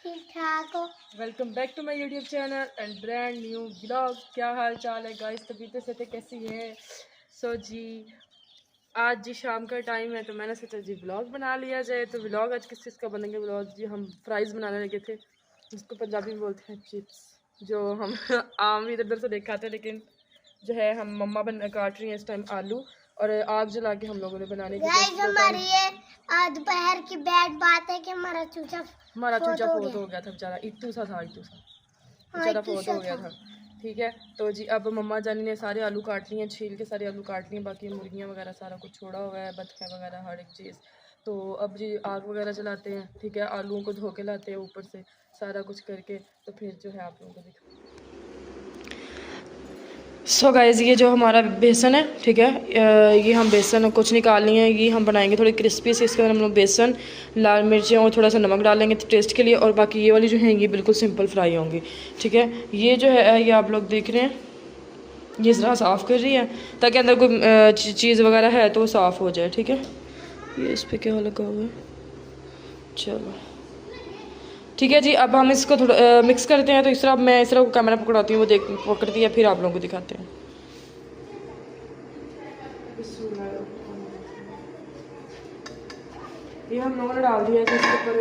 ठीक ठाक हो। Welcome back to my YouTube channel and brand new vlog. क्या हाल चाल है गाइस, तबीयतें से कैसी है? सो जी आज जी शाम का टाइम है तो मैंने सोचा जी व्लॉग बना लिया जाए। तो व्लॉग आज किस चीज़ का बनेंगे? व्लॉग जी हम फ्राइज़ बनाने लगे थे, जिसको पंजाबी में बोलते हैं चिप्स, जो हम आम इधर उधर से देखाते हैं, लेकिन जो है हम मम्मा काट रही हैं इस टाइम आलू, और आग जला के हम लोगों ने बनाने की हमारी ये दोपहर की बैड बात है कि हमारा चूचा फोत हो गया था बेचारा, इट्टू सा था, इट्टू सा बेचारा फोत हो गया था। ठीक है, तो जी अब मम्मा जानी ने सारे आलू काट लिए हैं, छील के सारे आलू काट लिए हैं, बाकी मुर्गियाँ वगैरह सारा कुछ छोड़ा हुआ है, बतखें वगैरह हर एक चीज़। तो अब जी आग वगैरह जलाते हैं, ठीक है, आलूओं को धो के लाते हैं ऊपर से सारा कुछ करके, तो फिर जो है आप लोगों को दिखा। सो गाइज़ ये जो हमारा बेसन है, ठीक है, ये हम बेसन कुछ निकाल लिए हैं, ये हम बनाएंगे थोड़ी क्रिस्पी से। इसके अंदर हम लोग बेसन, लाल मिर्चें और थोड़ा सा नमक डालेंगे टेस्ट के लिए, और बाकी ये वाली जो है ये बिल्कुल सिंपल फ्राई होंगी। ठीक है, ये जो है ये आप लोग देख रहे हैं, ये ज़रा साफ़ कर रही है ताकि अंदर कोई चीज़ वगैरह है तो वो साफ़ हो जाए। ठीक है, ये इस पर क्या लगा हुआ है, चलो ठीक है जी। अब हम इसको थोड़ा मिक्स करते हैं। तो इस तरह मैं इस तरह कैमरा पकड़ाती हूँ, वो पकड़ती है, फिर आप लोगों को दिखाते हैं। ये हम लोगों ने डाल दिया है इसके ऊपर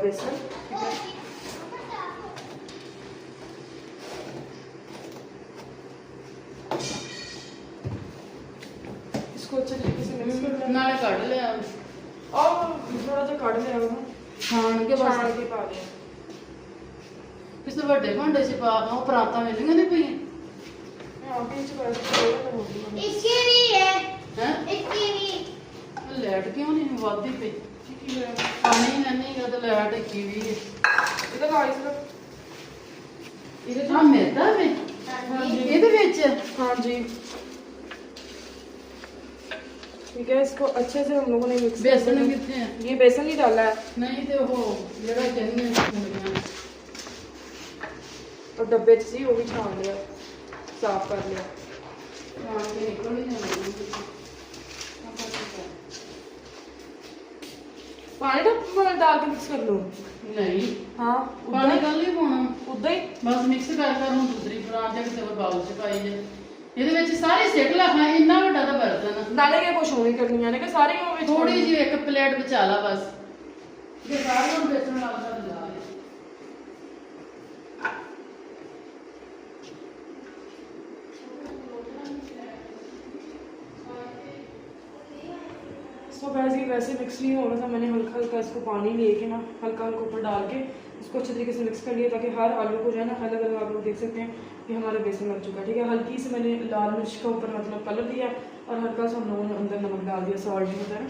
बेसन, ठीक है। इसको अच्छे तरीके से मिक्स कर लेना, नाले कट लिया और थोड़ा सा काट लिया होगा, छान के छान बस के पा दिया। ਕਿਸੇ ਵੱਡੇ ਭਾਂਡੇ 'ਚ ਪਾ ਉਹ ਪਰਾਤਾਂ ਮਿਲਣੀਆਂ ਨੇ ਪਈਆਂ इसकी भी है, ਹੈ इसकी भी ਲੈਟ ਕਿਉਂ ਨਹੀਂ ਵੱਧਦੀ ਪਈ ਪਾਣੀ ਨਹੀਂ ਗਾ ਤਾਂ ਲੈਟ ਕੀ ਵੀ ਹੈ ਇਹਦਾ ਗਾਇਸ ਇਹਦੇ ਤਾਂ ਮਿਲਦਾ ਵੇ ਇਹਦੇ ਵਿੱਚ ਹਾਂਜੀ ठीक है। इसको अच्छे से हम लोगों ने मिक्स बेसन कितने हैं? ये बेसन ही डाला है, नहीं तो वो जरा चाहिए और डब्बे से वो भी छान लिया, साफ कर लिया। हाँ ये निकल ही नहीं पानी तो डाल के मिक्स कर लो। नहीं हाँ पानी कल ही पाना उदा ही बस मिक्स कर ਹੁਣ ਦੂਸਰੀ ਪਰਾਤ ਜਾਂ ਕਿਸੇ ਹੋਰ ਬਾਉਲ 'ਚ ਪਾਈ ਜੇ ਇਹਦੇ ਵਿੱਚ ਸਾਰੇ ਸਿੱਟ ਲਾ ਖਾਂ ਇੰਨਾ ਵੱਡਾ ਤਾਂ ਬਰਤਨ ਨਾਲੇ ਕੇ ਕੁਛ ਹੋਣੀ ਕਰਨੀਆਂ ਨੇ ਕਿ ਸਾਰੀਆਂ ਵਿੱਚ ਥੋੜੀ ਜਿਹੀ ਇੱਕ ਪਲੇਟ ਬਚਾ ਲਾ ਬਸ ਜੇ ਸਾਰਿਆਂ ਨੂੰ ਬੇਸਣ ਲੱਗਦਾ ਲਾ सो गाइस ये वैसे मिक्स नहीं हो रहा था, मैंने हल्का हल्का इसको पानी लेके ना हल्का हल्का ऊपर डाल के इसको अच्छे तरीके से मिक्स कर लिया, ताकि हर आलू को जो है ना अलग अलग आप लोग देख सकते हैं कि हमारा बेसन लग चुका है। ठीक है, हल्की से मैंने लाल मिर्च का ऊपर मतलब कलर दिया, और हल्का सा हम लोगों ने अंदर नमक डाल दिया, सॉल्ट जो होता है ना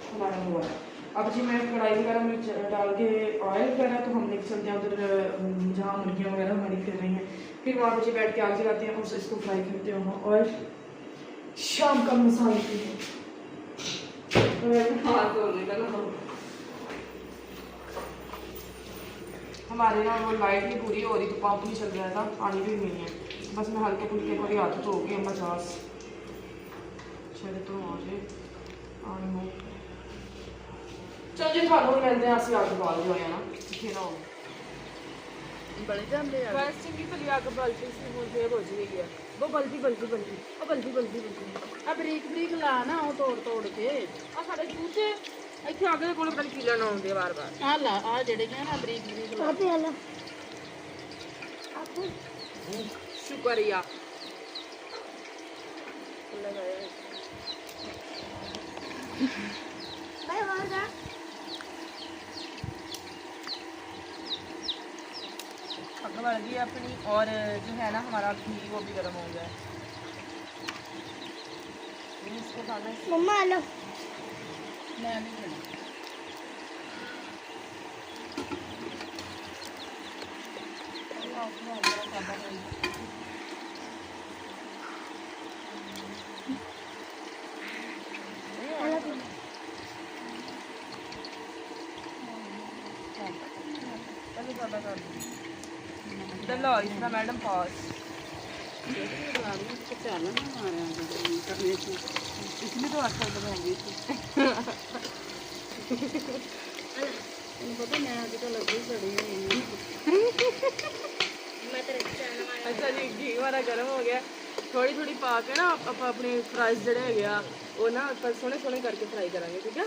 हमारा हुआ है। अब जी मैं कढ़ाई वगैरह में डाल के ऑयल वगैरह, तो हम लेके चलते हैं उधर जहाँ मुर्गियाँ वगैरह हमारी फिर रही हैं, फिर वहाँ पर जी बैठ के आग जलाते हैं और इसको फ्राई करते हैं वहाँ। और शाम का मसाले हाथ धोने का ना हमारे ना वो लाइट भी पूरी हो रही, तो पंप नहीं चल रहा था, पानी भी नहीं है, बस मैं हल्के फुल्के को हाथ धो गई अम्मा चास चले तो आ जाए पानी हो चल जी थानू मिलते हैं असं अग बाल जो है ना ठीक ना हो ਬੜੇ ਜਾਂਦੇ ਆ बस चंगी भली अग बलती सी हूँ फिर बुझ गई है, वो बलती बलती बलती और बलती बलती बलती ਆ ਬਰੀਕ ਬਰੀਕ ਲਾ ਨਾ ਉਹ ਤੋੜ ਤੋੜ ਕੇ आ साढ़े चूचे इतने अग को पता नहीं की लेना आते बार बार ਆ ਲਾ ਆ ਜਿਹੜੇ ਨੇ ਨਾ ਬਰੀਕ ਬਰੀਕ ਲਾ अबे हेलो शुक्रिया भाई वहां जा अग बढ़ गई अपनी, और जो है ना हमारा घी वो भी गर्म हो गया है। इसको खाना है मम्मा हेलो ਮੈਂ ਨਹੀਂ ਖਾਣਾ लो इसका मैडम पास इसमें तो अच्छा बनाऊंगी ਤੈਨੂੰ ਪਤਾ ਮੈਂ ਅੱਜ ਕੱਲ੍ਹ ਲੱਗੀ ਸੜੀ ਹੋਈ ਹਾਂ। मैं तेरे चैनल में ਅੱਛਾ ਜੀ ਘੀ ਹਮਾਰਾ ਗਰਮ ਹੋ ਗਿਆ ਥੋੜੀ ਥੋੜੀ ਪਾ ਕੇ ਨਾ ਆਪਾਂ ਆਪਣੇ ਫਰਾਈਜ਼ ਜਿਹੜੇ ਹੈਗੇ ਆ ਉਹ ਨਾ ਆਪਾਂ ਸੋਹਣੇ ਸੋਹਣੇ ਕਰਕੇ ਫਰਾਈ ਕਰਾਂਗੇ ਠੀਕ ਹੈ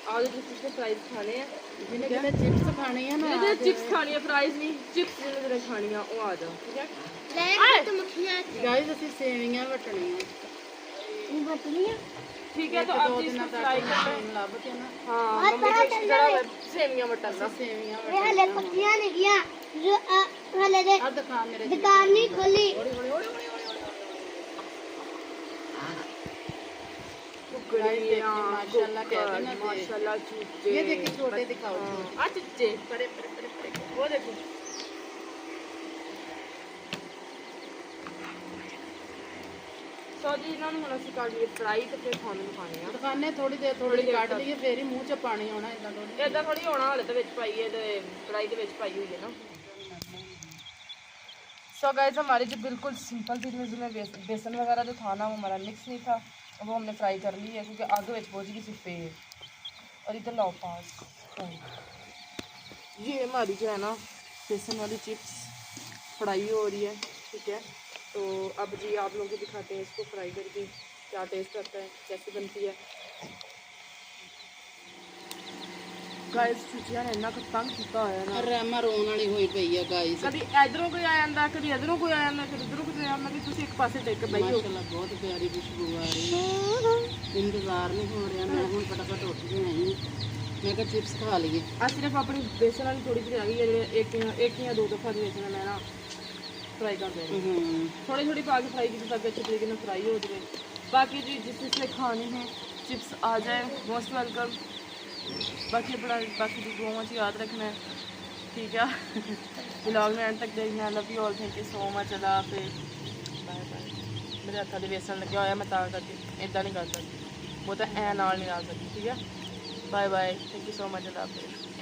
ਆਹ ਜੋ ਤੁਸੀਂ ਫਰਾਈਜ਼ ਖਾਣੇ ਆ ਜਿਹਨੇ ਕਿਤੇ ਚਿਪਸ ਖਾਣੀ ਆ ਨਾ ਜਿਹੜੇ ਚਿਪਸ ਖਾਣੀ ਆ ਫਰਾਈਜ਼ ਨਹੀਂ ਚਿਪਸ ਜਿਹੜੇ ਖਾਣੀ ਆ ਉਹ ਆ ਜਾਓ ਠੀਕ ਹੈ ले तो मखियां ਗਾਇਸ ਅਸੀਂ ਸੇਵੀਆਂ ਵਟਣੀਆਂ बतलियां ठीक है तो अब ਦੋ इसको ਦਿਨਾਂ फ्राई ਤੱਕ कर ਟਾਈਮ ਲੱਭ ਕੇ ਨਾ हाँ मम्मी को जरा सेवियां मटन दा ਸੇਵੀਆਂ ये हले पक्कियां नहीं किया जो हले दे ਆ ਦਿਖਾ ਮੇਰੇ दुकान नहीं खोली माशाल्लाह कहते ना माशाल्लाह चूचे ये देखिए छोटे दिखाओ आ चूचे परे परे परे परे वो देखो ਸੋ ਜੀ ਇਹਨਾਂ ਨੂੰ ਹੁਣ ਅਸੀਂ ਕਰ ਲਈਏ ਫਰਾਈ ਤੇ ਫਿਰ ਖਾਣੇ ਨੂੰ ਖਾਣੇ ਆ ਦੁਕਾਨੇ ਥੋੜੀ ਦੇਰ ਥੋੜੀ ਕੱਢ ਲਈਏ ਫੇਰ ਹੀ ਮੂੰਹ 'ਚ ਪਾਣੀ ਆਉਣਾ ਇਦਾਂ ਥੋੜੀ ਇਦਾਂ ਥੋੜੀ ਹੋਣਾ ਹਾਲੇ ਤਾਂ ਵਿੱਚ ਪਾਈਏ ਤੇ ਫਰਾਈ ਦੇ ਵਿੱਚ ਪਾਈ ਹੋਈ ਹੈ ਨਾ सो गाइस हमारी जो बिल्कुल सिंपल थी इसमें बेसन वगैरह जो था ना वो हमारा मिक्स नहीं था वो हमने फ्राई कर ली है क्योंकि आगे में पहुँच गई सिर्फ पे और इधर लाओ पास ये हमारी जो है ना बेसन वाली चिप्स फ्राई हो रही है ठीक है तो अब जी आप लोगों को दिखाते हैं इसको फ्राई करके क्या टेस्ट आता है कैसे बनती है गाइस चूचिया ने इन्ना तंग किया होया ना ਰਹਿਮਾ ਰੋਣ ਵਾਲੀ ਹੋਈ ਪਈ ਆ ਗਾਇਸ ਕਦੀ ਇਧਰੋਂ ਕੋਈ ਆ ਜਾਂਦਾ ਕਦੀ ਇਧਰੋਂ ਕੋਈ ਆ ਜਾਂਦਾ ਕਦੀ ਇਧਰੋਂ ਕੋਈ ਆ ਜਾਂਦਾ ਕਿ ਤੁਸੀਂ ਇੱਕ ਪਾਸੇ ਟਿਕ ਬਈਓ ਮਾਸ਼ਾਅੱਲਾ ਬਹੁਤ ਪਿਆਰੀ ਖੁਸ਼ਬੂ ਆ ਰਹੀ ਹੈ ਇੰਤਜ਼ਾਰ ਨਹੀਂ ਹੋ ਰਿਹਾ ਮੈਂ ਹੁਣ ਫਟਾਫਟ ਉੱਠ ਕੇ ਆਈ ਮੈਂ ਕਿਹਾ ਚਿਪਸ ਖਾ ਲਈਏ ਆ ਸਿਰਫ ਆਪਣੀ ਬੇਸਨ ਵਾਲੀ ਥੋੜੀ ਜਿਹੀ ਆ ਗਈ ਹੈ ਜਿਹੜੇ ਇੱਕ ਜਾਂ ਦੋ ਦਫਾ ਦੇ ਵਿੱਚ ਮੈਂ ਨਾ ਫਰਾਈ ਕਰ ਦੇਣੀ ਥੋੜੀ ਥੋੜੀ ਪਾ ਕੇ ਫਰਾਈ ਕੀਤੀ ਤਾਂ ਕਿ ਅੱਛੇ ਤਰੀਕੇ ਨਾਲ ਫਰਾਈ ਹੋ ਜਾਵੇ ਬਾਕੀ जी जिस जिससे खाने हैं चिप्स आ जाए मोस्ट वेलकम बाकी अपना बाकी की दुआओं से याद रखना है ठीक है व्लॉग में एंड तक देखना love you all thank you so much अल्लाह हाफिज़ बाय बाय मेरे हत्था दे बेसन लगे होया मैं तां करके इदां नहीं कर सकती वो तो ऐ नाल नहीं ला सकती ठीक है bye bye thank you so much अल्लाह हाफिज़